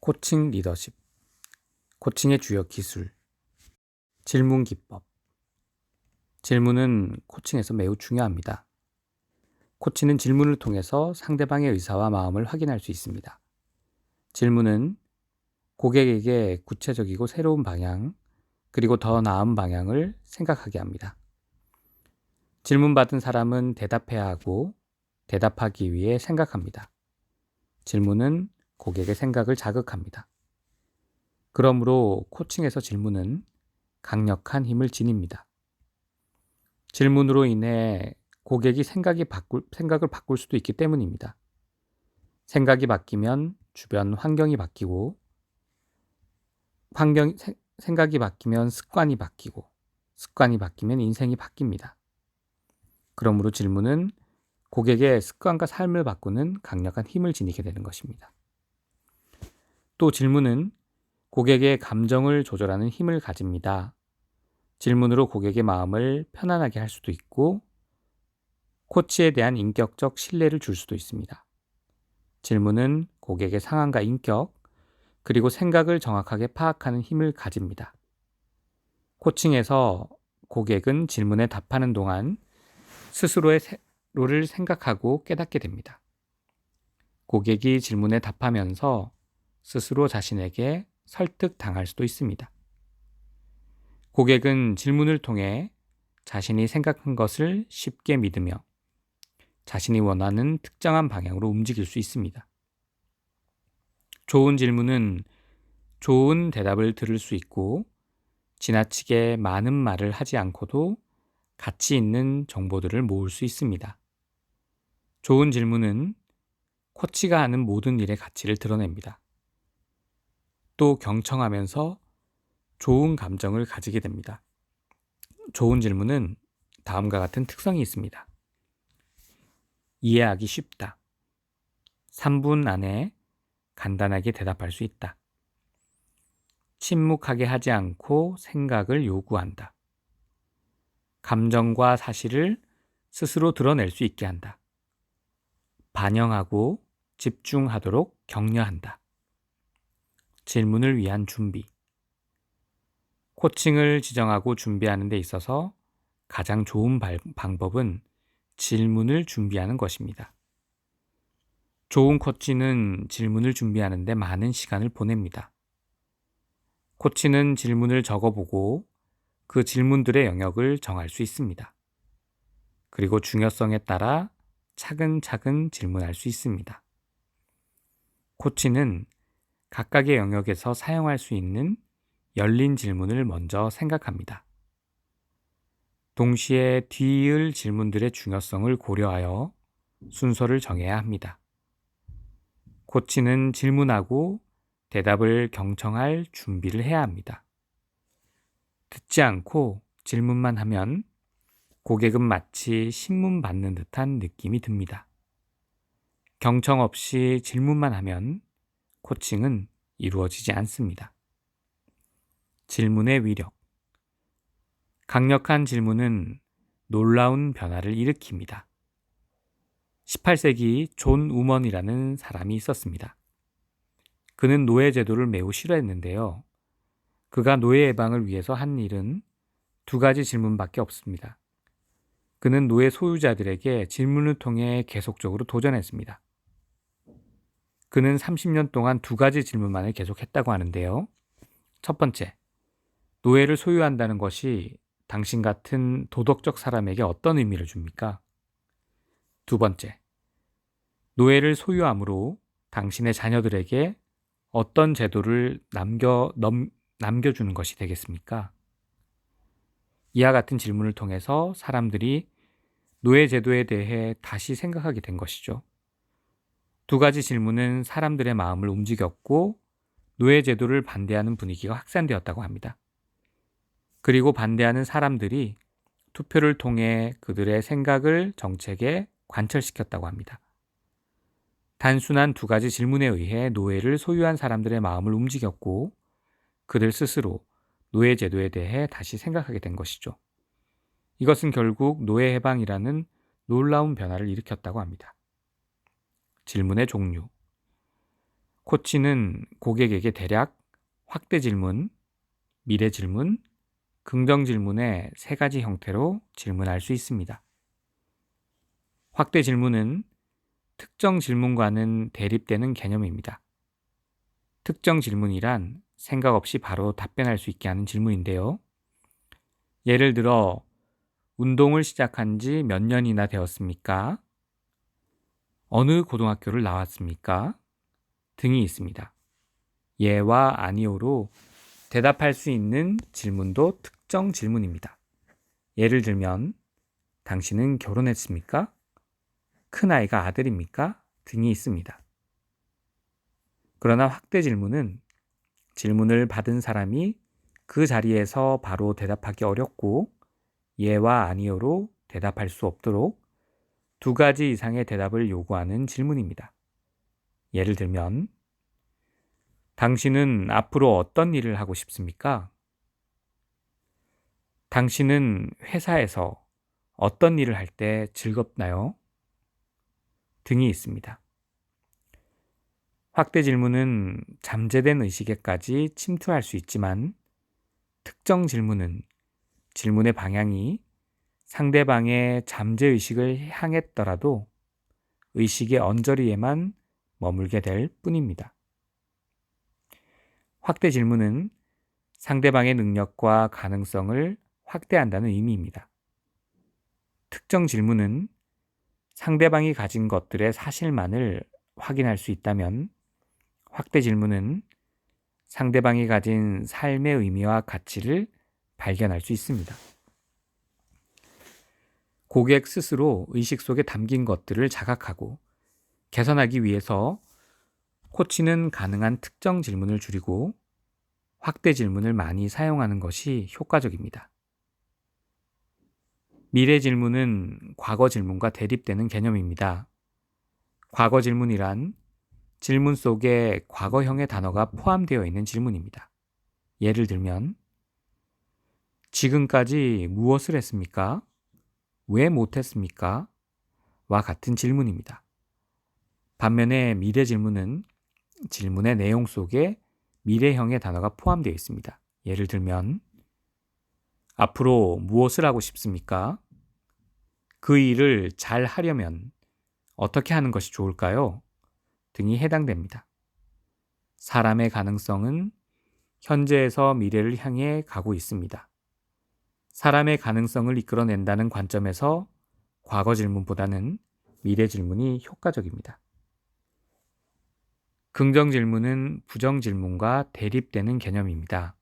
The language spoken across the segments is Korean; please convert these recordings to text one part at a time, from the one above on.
코칭 리더십, 코칭의 주요 기술, 질문 기법. 질문은 코칭에서 매우 중요합니다. 코치는 질문을 통해서 상대방의 의사와 마음을 확인할 수 있습니다. 질문은 고객에게 구체적이고 새로운 방향, 그리고 더 나은 방향을 생각하게 합니다. 질문받은 사람은 대답해야 하고 대답하기 위해 생각합니다. 질문은 고객의 생각을 자극합니다. 그러므로 코칭에서 질문은 강력한 힘을 지닙니다. 질문으로 인해 고객이 생각을 바꿀 수도 있기 때문입니다. 생각이 바뀌면 주변 환경이 바뀌고, 생각이 바뀌면 습관이 바뀌고, 습관이 바뀌면 인생이 바뀝니다. 그러므로 질문은 고객의 습관과 삶을 바꾸는 강력한 힘을 지니게 되는 것입니다. 또 질문은 고객의 감정을 조절하는 힘을 가집니다. 질문으로 고객의 마음을 편안하게 할 수도 있고, 코치에 대한 인격적 신뢰를 줄 수도 있습니다. 질문은 고객의 상황과 인격, 그리고 생각을 정확하게 파악하는 힘을 가집니다. 코칭에서 고객은 질문에 답하는 동안 스스로를 생각하고 깨닫게 됩니다. 고객이 질문에 답하면서 스스로 자신에게 설득당할 수도 있습니다. 고객은 질문을 통해 자신이 생각한 것을 쉽게 믿으며 자신이 원하는 특정한 방향으로 움직일 수 있습니다. 좋은 질문은 좋은 대답을 들을 수 있고, 지나치게 많은 말을 하지 않고도 가치 있는 정보들을 모을 수 있습니다. 좋은 질문은 코치가 하는 모든 일의 가치를 드러냅니다. 또 경청하면서 좋은 감정을 가지게 됩니다. 좋은 질문은 다음과 같은 특성이 있습니다. 이해하기 쉽다. 3분 안에 간단하게 대답할 수 있다. 침묵하게 하지 않고 생각을 요구한다. 감정과 사실을 스스로 드러낼 수 있게 한다. 반영하고 집중하도록 격려한다. 질문을 위한 준비. 코칭을 지정하고 준비하는 데 있어서 가장 좋은 방법은 질문을 준비하는 것입니다. 좋은 코치는 질문을 준비하는 데 많은 시간을 보냅니다. 코치는 질문을 적어보고 그 질문들의 영역을 정할 수 있습니다. 그리고 중요성에 따라 차근차근 질문할 수 있습니다. 코치는 각각의 영역에서 사용할 수 있는 열린 질문을 먼저 생각합니다. 동시에 뒤이을 질문들의 중요성을 고려하여 순서를 정해야 합니다. 코치는 질문하고 대답을 경청할 준비를 해야 합니다. 듣지 않고 질문만 하면 고객은 마치 신문 받는 듯한 느낌이 듭니다. 경청 없이 질문만 하면 코칭은 이루어지지 않습니다. 질문의 위력. 강력한 질문은 놀라운 변화를 일으킵니다. 18세기 존 우먼이라는 사람이 있었습니다. 그는 노예제도를 매우 싫어했는데요. 그가 노예 해방을 위해서 한 일은 2가지 질문밖에 없습니다. 그는 노예 소유자들에게 질문을 통해 계속적으로 도전했습니다. 그는 30년 동안 2가지 질문만을 계속했다고 하는데요. 첫 번째, 노예를 소유한다는 것이 당신 같은 도덕적 사람에게 어떤 의미를 줍니까? 2번째, 노예를 소유함으로 당신의 자녀들에게 어떤 제도를 남겨주는 것이 되겠습니까? 이와 같은 질문을 통해서 사람들이 노예 제도에 대해 다시 생각하게 된 것이죠. 2가지 질문은 사람들의 마음을 움직였고 노예 제도를 반대하는 분위기가 확산되었다고 합니다. 그리고 반대하는 사람들이 투표를 통해 그들의 생각을 정책에 관철시켰다고 합니다. 단순한 2가지 질문에 의해 노예를 소유한 사람들의 마음을 움직였고 그들 스스로 노예 제도에 대해 다시 생각하게 된 것이죠. 이것은 결국 노예 해방이라는 놀라운 변화를 일으켰다고 합니다. 질문의 종류. 코치는 고객에게 대략 확대 질문, 미래 질문, 긍정 질문의 세 가지 형태로 질문할 수 있습니다. 확대 질문은 특정 질문과는 대립되는 개념입니다. 특정 질문이란 생각 없이 바로 답변할 수 있게 하는 질문인데요. 예를 들어, 운동을 시작한 지 몇 년이나 되었습니까? 어느 고등학교를 나왔습니까? 등이 있습니다. 예와 아니오로 대답할 수 있는 질문도 특정 질문입니다. 예를 들면, 당신은 결혼했습니까? 큰아이가 아들입니까? 등이 있습니다. 그러나 확대 질문은 질문을 받은 사람이 그 자리에서 바로 대답하기 어렵고 예와 아니오로 대답할 수 없도록 두 가지 이상의 대답을 요구하는 질문입니다. 예를 들면, 당신은 앞으로 어떤 일을 하고 싶습니까? 당신은 회사에서 어떤 일을 할 때 즐겁나요? 등이 있습니다. 확대 질문은 잠재된 의식에까지 침투할 수 있지만 특정 질문은 질문의 방향이 상대방의 잠재의식을 향했더라도 의식의 언저리에만 머물게 될 뿐입니다. 확대 질문은 상대방의 능력과 가능성을 확대한다는 의미입니다. 특정 질문은 상대방이 가진 것들의 사실만을 확인할 수 있다면 확대 질문은 상대방이 가진 삶의 의미와 가치를 발견할 수 있습니다. 고객 스스로 의식 속에 담긴 것들을 자각하고 개선하기 위해서 코치는 가능한 특정 질문을 줄이고 확대 질문을 많이 사용하는 것이 효과적입니다. 미래 질문은 과거 질문과 대립되는 개념입니다. 과거 질문이란 질문 속에 과거형의 단어가 포함되어 있는 질문입니다. 예를 들면, 지금까지 무엇을 했습니까? 왜 못했습니까? 와 같은 질문입니다. 반면에 미래 질문은 질문의 내용 속에 미래형의 단어가 포함되어 있습니다. 예를 들면, 앞으로 무엇을 하고 싶습니까? 그 일을 잘 하려면 어떻게 하는 것이 좋을까요? 등이 해당됩니다. 사람의 가능성은 현재에서 미래를 향해 가고 있습니다. 사람의 가능성을 이끌어낸다는 관점에서 과거 질문보다는 미래 질문이 효과적입니다. 긍정 질문은 부정 질문과 대립되는 개념입니다.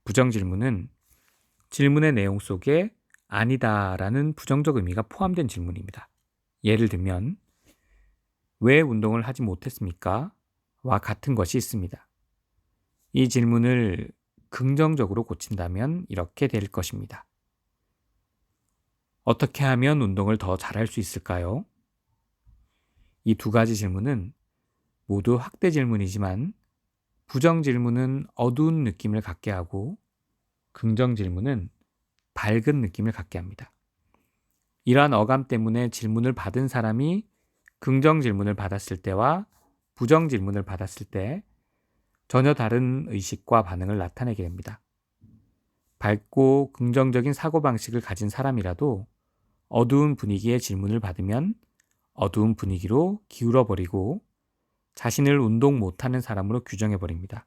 부정 질문은 질문의 내용 속에 아니다라는 부정적 의미가 포함된 질문입니다. 예를 들면, 왜 운동을 하지 못했습니까? 와 같은 것이 있습니다. 이 질문을 긍정적으로 고친다면 이렇게 될 것입니다. 어떻게 하면 운동을 더 잘할 수 있을까요? 이 두 가지 질문은 모두 확대 질문이지만 부정 질문은 어두운 느낌을 갖게 하고 긍정 질문은 밝은 느낌을 갖게 합니다. 이러한 어감 때문에 질문을 받은 사람이 긍정 질문을 받았을 때와 부정 질문을 받았을 때 전혀 다른 의식과 반응을 나타내게 됩니다. 밝고 긍정적인 사고방식을 가진 사람이라도 어두운 분위기의 질문을 받으면 어두운 분위기로 기울어버리고 자신을 운동 못하는 사람으로 규정해버립니다.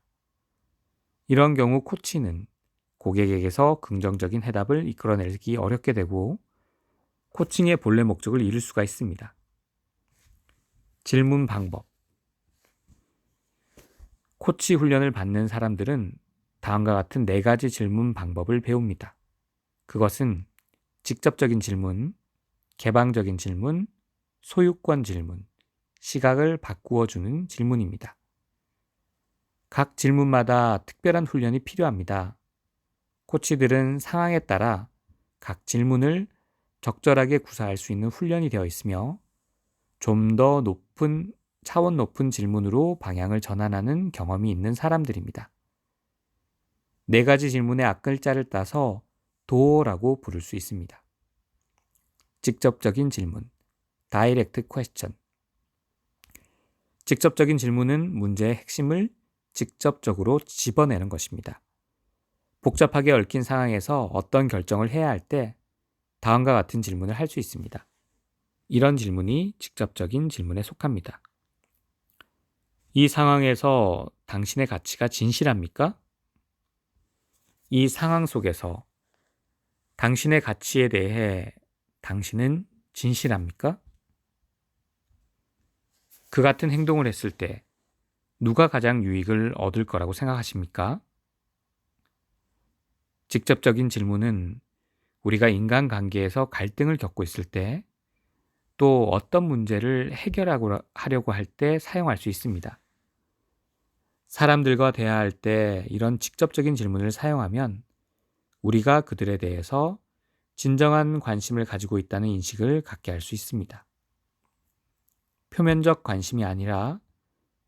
이런 경우 코치는 고객에게서 긍정적인 해답을 이끌어내기 어렵게 되고 코칭의 본래 목적을 잃을 수가 있습니다. 질문 방법. 코치 훈련을 받는 사람들은 다음과 같은 4가지 질문 방법을 배웁니다. 그것은 직접적인 질문, 개방적인 질문, 소유권 질문, 시각을 바꾸어 주는 질문입니다. 각 질문마다 특별한 훈련이 필요합니다. 코치들은 상황에 따라 각 질문을 적절하게 구사할 수 있는 훈련이 되어 있으며 좀 더 차원 높은 질문으로 방향을 전환하는 경험이 있는 사람들입니다. 4가지 질문의 앞글자를 따서 도어라고 부를 수 있습니다. 직접적인 질문, Direct Question. 직접적인 질문은 문제의 핵심을 직접적으로 집어내는 것입니다. 복잡하게 얽힌 상황에서 어떤 결정을 해야 할 때 다음과 같은 질문을 할 수 있습니다. 이런 질문이 직접적인 질문에 속합니다. 이 상황에서 당신의 가치가 진실합니까? 이 상황 속에서 당신의 가치에 대해 당신은 진실합니까? 그 같은 행동을 했을 때 누가 가장 유익을 얻을 거라고 생각하십니까? 직접적인 질문은 우리가 인간관계에서 갈등을 겪고 있을 때 또 어떤 문제를 해결하려고 할 때 사용할 수 있습니다. 사람들과 대화할 때 이런 직접적인 질문을 사용하면 우리가 그들에 대해서 진정한 관심을 가지고 있다는 인식을 갖게 할 수 있습니다. 표면적 관심이 아니라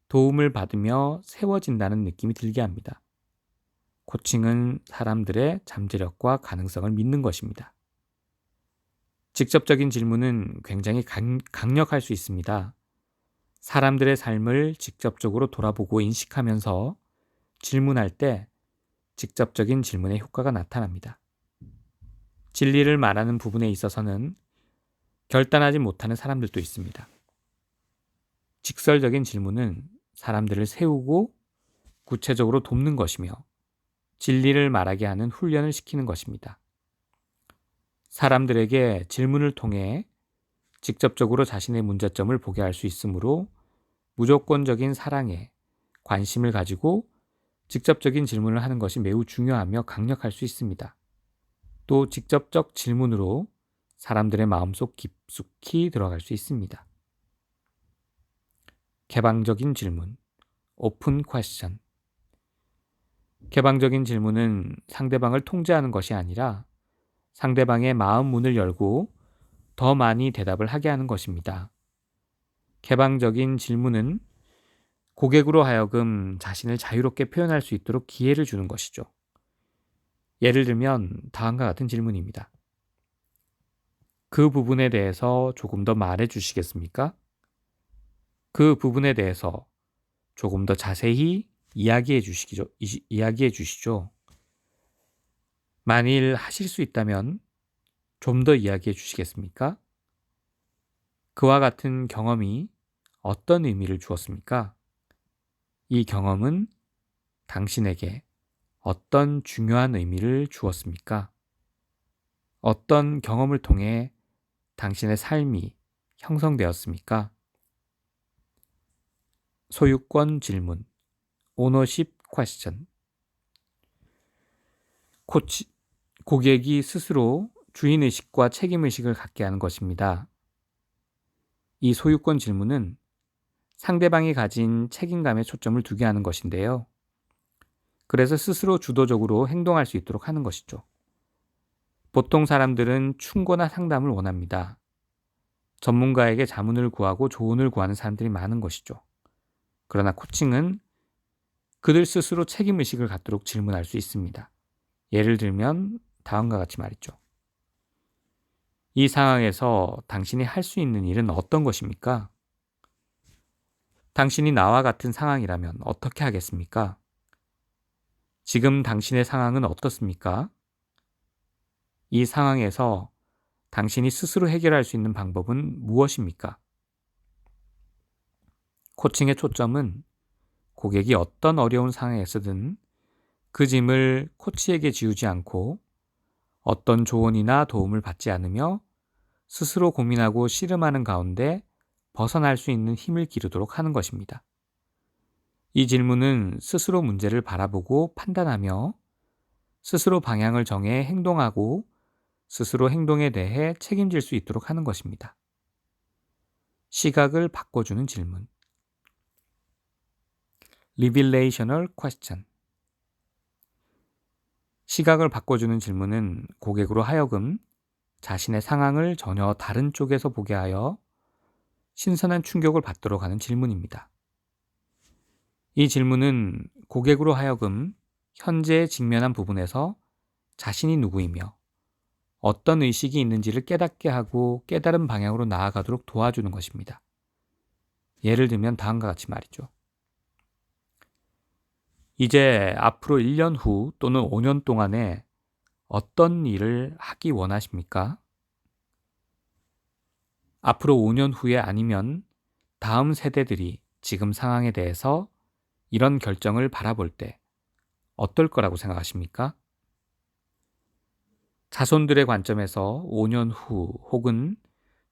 도움을 받으며 세워진다는 느낌이 들게 합니다. 코칭은 사람들의 잠재력과 가능성을 믿는 것입니다. 직접적인 질문은 굉장히 강력할 수 있습니다. 사람들의 삶을 직접적으로 돌아보고 인식하면서 질문할 때 직접적인 질문의 효과가 나타납니다. 진리를 말하는 부분에 있어서는 결단하지 못하는 사람들도 있습니다. 직설적인 질문은 사람들을 세우고 구체적으로 돕는 것이며 진리를 말하게 하는 훈련을 시키는 것입니다. 사람들에게 질문을 통해 직접적으로 자신의 문제점을 보게 할 수 있으므로 무조건적인 사랑에 관심을 가지고 직접적인 질문을 하는 것이 매우 중요하며 강력할 수 있습니다. 또 직접적 질문으로 사람들의 마음속 깊숙이 들어갈 수 있습니다. 개방적인 질문, 오픈 퀘스천. 개방적인 질문은 상대방을 통제하는 것이 아니라 상대방의 마음 문을 열고 더 많이 대답을 하게 하는 것입니다. 개방적인 질문은 고객으로 하여금 자신을 자유롭게 표현할 수 있도록 기회를 주는 것이죠. 예를 들면 다음과 같은 질문입니다. 그 부분에 대해서 조금 더 말해 주시겠습니까? 그 부분에 대해서 조금 더 자세히 이야기해 주시죠. 만일 하실 수 있다면 좀 더 이야기해 주시겠습니까? 그와 같은 경험이 어떤 의미를 주었습니까? 이 경험은 당신에게 어떤 중요한 의미를 주었습니까? 어떤 경험을 통해 당신의 삶이 형성되었습니까? 소유권 질문, 오너십 퀘스천. 고객이 스스로 주인의식과 책임의식을 갖게 하는 것입니다. 이 소유권 질문은 상대방이 가진 책임감에 초점을 두게 하는 것인데요. 그래서 스스로 주도적으로 행동할 수 있도록 하는 것이죠. 보통 사람들은 충고나 상담을 원합니다. 전문가에게 자문을 구하고 조언을 구하는 사람들이 많은 것이죠. 그러나 코칭은 그들 스스로 책임의식을 갖도록 질문할 수 있습니다. 예를 들면 다음과 같이 말이죠. 이 상황에서 당신이 할 수 있는 일은 어떤 것입니까? 당신이 나와 같은 상황이라면 어떻게 하겠습니까? 지금 당신의 상황은 어떻습니까? 이 상황에서 당신이 스스로 해결할 수 있는 방법은 무엇입니까? 코칭의 초점은 고객이 어떤 어려운 상황에서든 그 짐을 코치에게 지우지 않고 어떤 조언이나 도움을 받지 않으며 스스로 고민하고 씨름하는 가운데 벗어날 수 있는 힘을 기르도록 하는 것입니다. 이 질문은 스스로 문제를 바라보고 판단하며 스스로 방향을 정해 행동하고 스스로 행동에 대해 책임질 수 있도록 하는 것입니다. 시각을 바꿔주는 질문. Revelational question. 시각을 바꿔주는 질문은 고객으로 하여금 자신의 상황을 전혀 다른 쪽에서 보게 하여 신선한 충격을 받도록 하는 질문입니다. 이 질문은 고객으로 하여금 현재 직면한 부분에서 자신이 누구이며 어떤 의식이 있는지를 깨닫게 하고 깨달은 방향으로 나아가도록 도와주는 것입니다. 예를 들면 다음과 같이 말이죠. 이제 앞으로 1년 후 또는 5년 동안에 어떤 일을 하기 원하십니까? 앞으로 5년 후에 아니면 다음 세대들이 지금 상황에 대해서 이런 결정을 바라볼 때 어떨 거라고 생각하십니까? 자손들의 관점에서 5년 후 혹은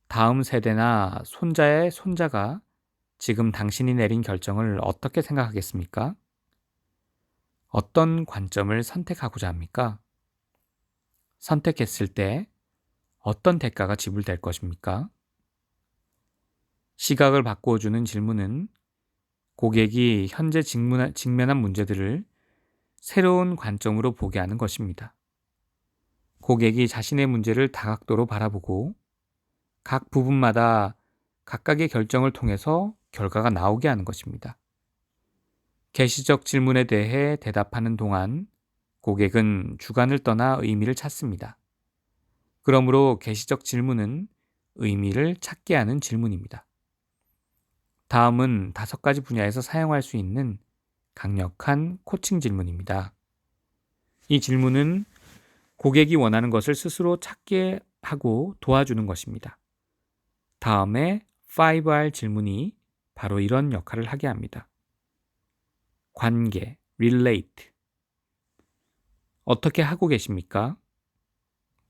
다음 세대나 손자의 손자가 지금 당신이 내린 결정을 어떻게 생각하겠습니까? 어떤 관점을 선택하고자 합니까? 선택했을 때 어떤 대가가 지불될 것입니까? 시각을 바꾸어주는 질문은 고객이 현재 직면한 문제들을 새로운 관점으로 보게 하는 것입니다. 고객이 자신의 문제를 다각도로 바라보고 각 부분마다 각각의 결정을 통해서 결과가 나오게 하는 것입니다. 개시적 질문에 대해 대답하는 동안 고객은 주관을 떠나 의미를 찾습니다. 그러므로 개시적 질문은 의미를 찾게 하는 질문입니다. 다음은 5가지 분야에서 사용할 수 있는 강력한 코칭 질문입니다. 이 질문은 고객이 원하는 것을 스스로 찾게 하고 도와주는 것입니다. 다음에 5R 질문이 바로 이런 역할을 하게 합니다. 관계, relate. 어떻게 하고 계십니까?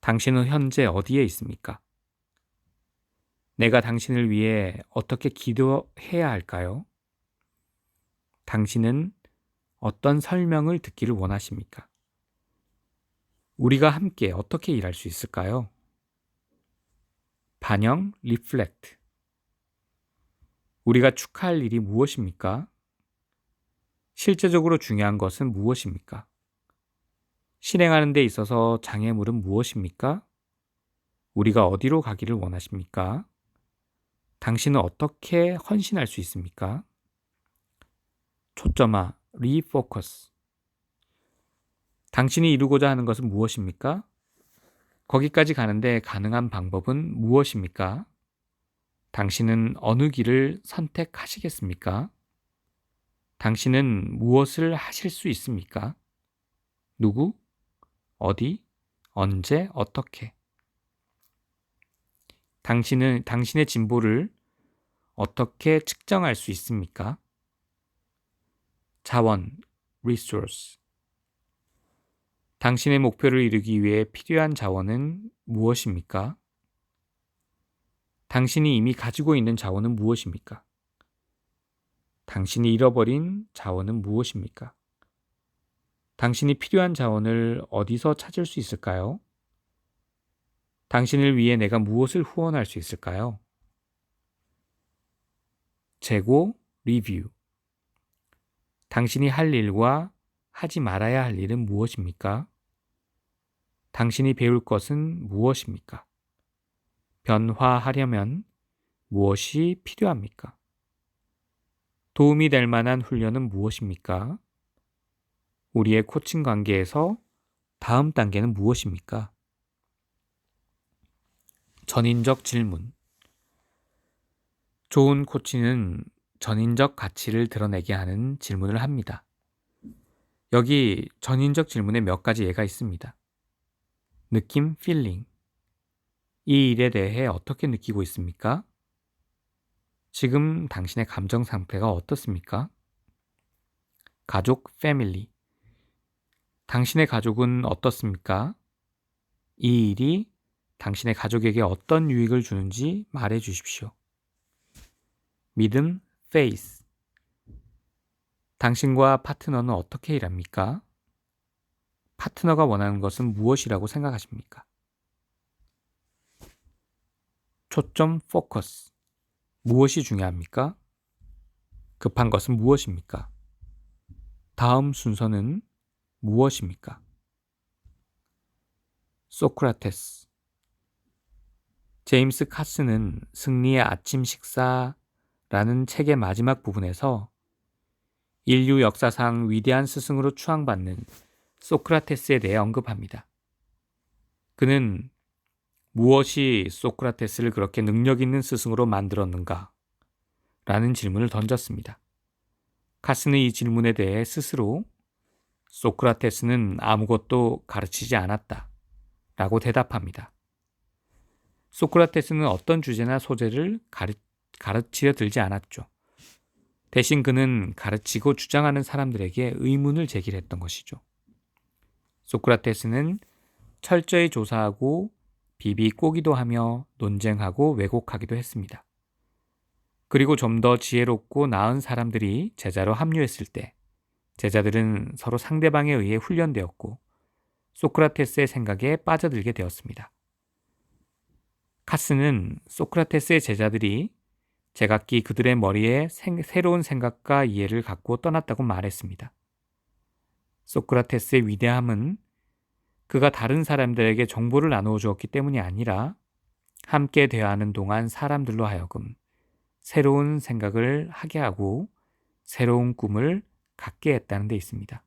당신은 현재 어디에 있습니까? 내가 당신을 위해 어떻게 기도해야 할까요? 당신은 어떤 설명을 듣기를 원하십니까? 우리가 함께 어떻게 일할 수 있을까요? 반영, reflect. 우리가 축하할 일이 무엇입니까? 실제적으로 중요한 것은 무엇입니까? 실행하는 데 있어서 장애물은 무엇입니까? 우리가 어디로 가기를 원하십니까? 당신은 어떻게 헌신할 수 있습니까? 초점화, refocus. 당신이 이루고자 하는 것은 무엇입니까? 거기까지 가는데 가능한 방법은 무엇입니까? 당신은 어느 길을 선택하시겠습니까? 당신은 무엇을 하실 수 있습니까? 누구? 어디? 언제? 어떻게? 당신은 당신의 진보를 어떻게 측정할 수 있습니까? 자원, resource. 당신의 목표를 이루기 위해 필요한 자원은 무엇입니까? 당신이 이미 가지고 있는 자원은 무엇입니까? 당신이 잃어버린 자원은 무엇입니까? 당신이 필요한 자원을 어디서 찾을 수 있을까요? 당신을 위해 내가 무엇을 후원할 수 있을까요? 재고, 리뷰. 당신이 할 일과 하지 말아야 할 일은 무엇입니까? 당신이 배울 것은 무엇입니까? 변화하려면 무엇이 필요합니까? 도움이 될 만한 훈련은 무엇입니까? 우리의 코칭 관계에서 다음 단계는 무엇입니까? 전인적 질문. 좋은 코치는 전인적 가치를 드러내게 하는 질문을 합니다. 여기 전인적 질문에 몇 가지 예가 있습니다. 느낌, feeling. 이 일에 대해 어떻게 느끼고 있습니까? 지금 당신의 감정 상태가 어떻습니까? 가족, family. 당신의 가족은 어떻습니까? 이 일이 당신의 가족에게 어떤 유익을 주는지 말해 주십시오. 믿음, faith. 당신과 파트너는 어떻게 일합니까? 파트너가 원하는 것은 무엇이라고 생각하십니까? 초점, focus. 무엇이 중요합니까? 급한 것은 무엇입니까? 다음 순서는 무엇입니까? 소크라테스. 제임스 카스는 승리의 아침 식사라는 책의 마지막 부분에서 인류 역사상 위대한 스승으로 추앙받는 소크라테스에 대해 언급합니다. 그는 무엇이 소크라테스를 그렇게 능력 있는 스승으로 만들었는가? 라는 질문을 던졌습니다. 카스는 이 질문에 대해 스스로 소크라테스는 아무것도 가르치지 않았다 라고 대답합니다. 소크라테스는 어떤 주제나 소재를 가르치려 들지 않았죠. 대신 그는 가르치고 주장하는 사람들에게 의문을 제기했던 것이죠. 소크라테스는 철저히 조사하고 비비 꼬기도 하며 논쟁하고 왜곡하기도 했습니다. 그리고 좀 더 지혜롭고 나은 사람들이 제자로 합류했을 때 제자들은 서로 상대방에 의해 훈련되었고 소크라테스의 생각에 빠져들게 되었습니다. 카스는 소크라테스의 제자들이 제각기 그들의 머리에 새로운 생각과 이해를 갖고 떠났다고 말했습니다. 소크라테스의 위대함은 그가 다른 사람들에게 정보를 나누어 주었기 때문이 아니라 함께 대화하는 동안 사람들로 하여금 새로운 생각을 하게 하고 새로운 꿈을 갖게 했다는 데 있습니다.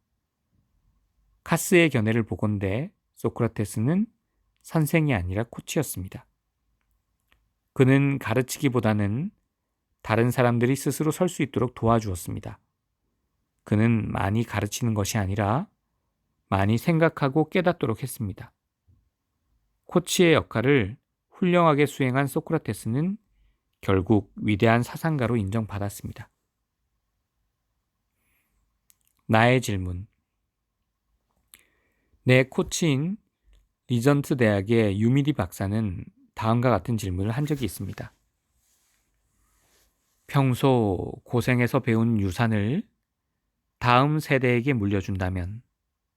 카스의 견해를 보건대 소크라테스는 선생이 아니라 코치였습니다. 그는 가르치기보다는 다른 사람들이 스스로 설 수 있도록 도와주었습니다. 그는 많이 가르치는 것이 아니라 많이 생각하고 깨닫도록 했습니다. 코치의 역할을 훌륭하게 수행한 소크라테스는 결국 위대한 사상가로 인정받았습니다. 나의 질문. 내 코치인 리전트 대학의 유미리 박사는 다음과 같은 질문을 한 적이 있습니다. 평소 고생해서 배운 유산을 다음 세대에게 물려준다면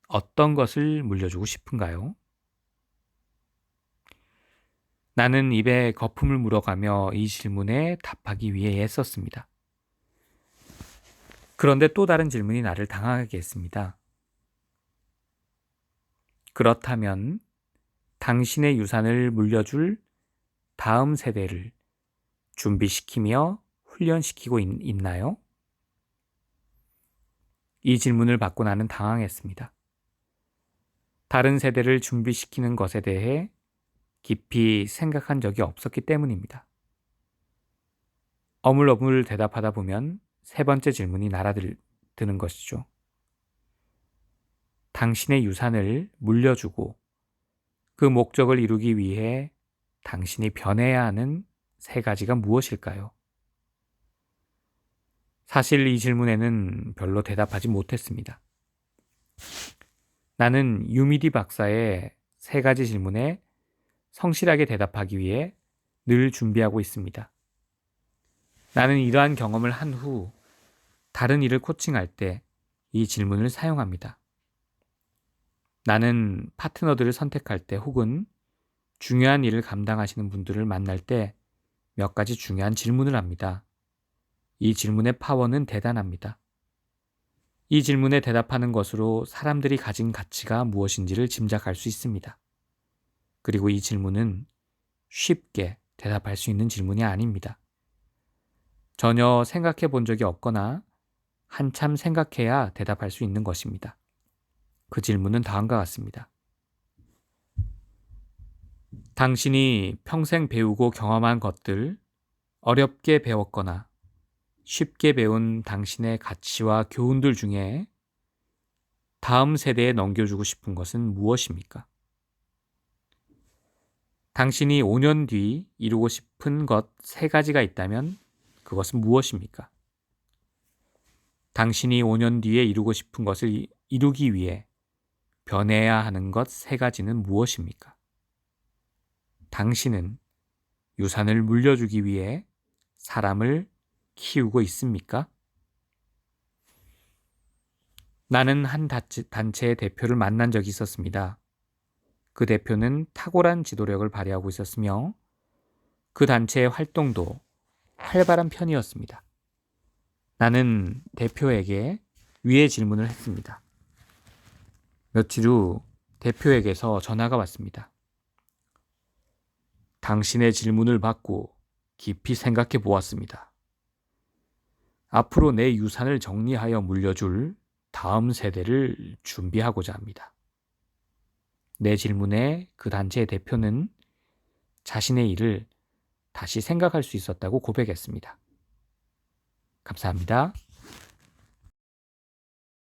어떤 것을 물려주고 싶은가요? 나는 입에 거품을 물어가며 이 질문에 답하기 위해 애썼습니다. 그런데 또 다른 질문이 나를 당황하게 했습니다. 그렇다면 당신의 유산을 물려줄 다음 세대를 준비시키며 훈련시키고 있나요? 이 질문을 받고 나는 당황했습니다. 다른 세대를 준비시키는 것에 대해 깊이 생각한 적이 없었기 때문입니다. 어물어물 대답하다 보면 세 번째 질문이 날아드는 것이죠. 당신의 유산을 물려주고 그 목적을 이루기 위해 당신이 변해야 하는 세 가지가 무엇일까요? 사실 이 질문에는 별로 대답하지 못했습니다. 나는 유미디 박사의 세 가지 질문에 성실하게 대답하기 위해 늘 준비하고 있습니다. 나는 이러한 경험을 한 후 다른 이를 코칭할 때 이 질문을 사용합니다. 나는 파트너들을 선택할 때 혹은 중요한 일을 감당하시는 분들을 만날 때 몇 가지 중요한 질문을 합니다. 이 질문의 파워는 대단합니다. 이 질문에 대답하는 것으로 사람들이 가진 가치가 무엇인지를 짐작할 수 있습니다. 그리고 이 질문은 쉽게 대답할 수 있는 질문이 아닙니다. 전혀 생각해 본 적이 없거나 한참 생각해야 대답할 수 있는 것입니다. 그 질문은 다음과 같습니다. 당신이 평생 배우고 경험한 것들, 어렵게 배웠거나 쉽게 배운 당신의 가치와 교훈들 중에 다음 세대에 넘겨주고 싶은 것은 무엇입니까? 당신이 5년 뒤 이루고 싶은 것 3가지가 있다면 그것은 무엇입니까? 당신이 5년 뒤에 이루고 싶은 것을 이루기 위해 변해야 하는 것 3가지는 무엇입니까? 당신은 유산을 물려주기 위해 사람을 키우고 있습니까? 나는 한 단체의 대표를 만난 적이 있었습니다. 그 대표는 탁월한 지도력을 발휘하고 있었으며 그 단체의 활동도 활발한 편이었습니다. 나는 대표에게 위의 질문을 했습니다. 며칠 후 대표에게서 전화가 왔습니다. 당신의 질문을 받고 깊이 생각해 보았습니다. 앞으로 내 유산을 정리하여 물려줄 다음 세대를 준비하고자 합니다. 내 질문에 그 단체의 대표는 자신의 일을 다시 생각할 수 있었다고 고백했습니다. 감사합니다.